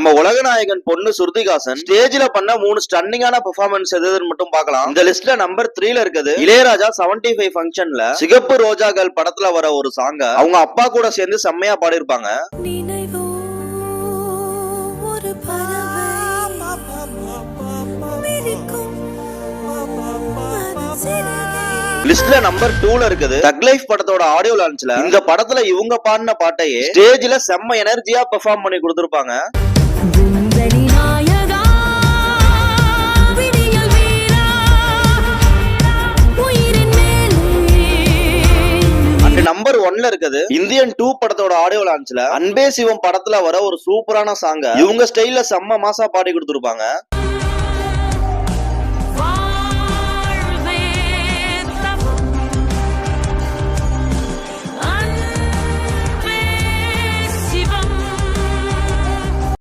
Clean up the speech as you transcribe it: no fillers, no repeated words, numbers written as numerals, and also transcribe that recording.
நம்ம உலகநாயகன் பொண்ணு ஸ்ருதிஹாசன் ஸ்டேஜ்ல பண்ண 3 ஸ்டன்னிங்கான பெர்ஃபார்மன்ஸ் எதுன்னு மட்டும் பார்க்கலாம். இந்த லிஸ்ட்ல நம்பர் 3ல இருக்குது இளையராஜா 75 ஃபங்க்ஷன்ல சிகப்பு ரோஜாக்கள் படத்துல வர ஒரு சாங்க அவங்க அப்பா கூட சேர்ந்து செம்மையா பாடியிருப்பாங்க. லிஸ்ட்ல நம்பர் 2ல இருக்குது தக் லைஃப் படத்தோட ஆடியோ லான்ச்ல இந்த படத்துல இவங்க பாடின பாட்டையே ஸ்டேஜ்ல செம்ம எனர்ஜியா பெர்ஃபார்ம் பண்ணி கொடுத்திருப்பாங்க. நம்பர் 1ல இருக்குது இந்தியன் 2 படத்தோட ஆடியோ லான்ச்ல அன்பே சிவம் படத்துல வர ஒரு சூப்பரான சாங்க இவங்க ஸ்டைல்ல செம்ம மாசா பாடி கொடுத்திருப்பாங்க.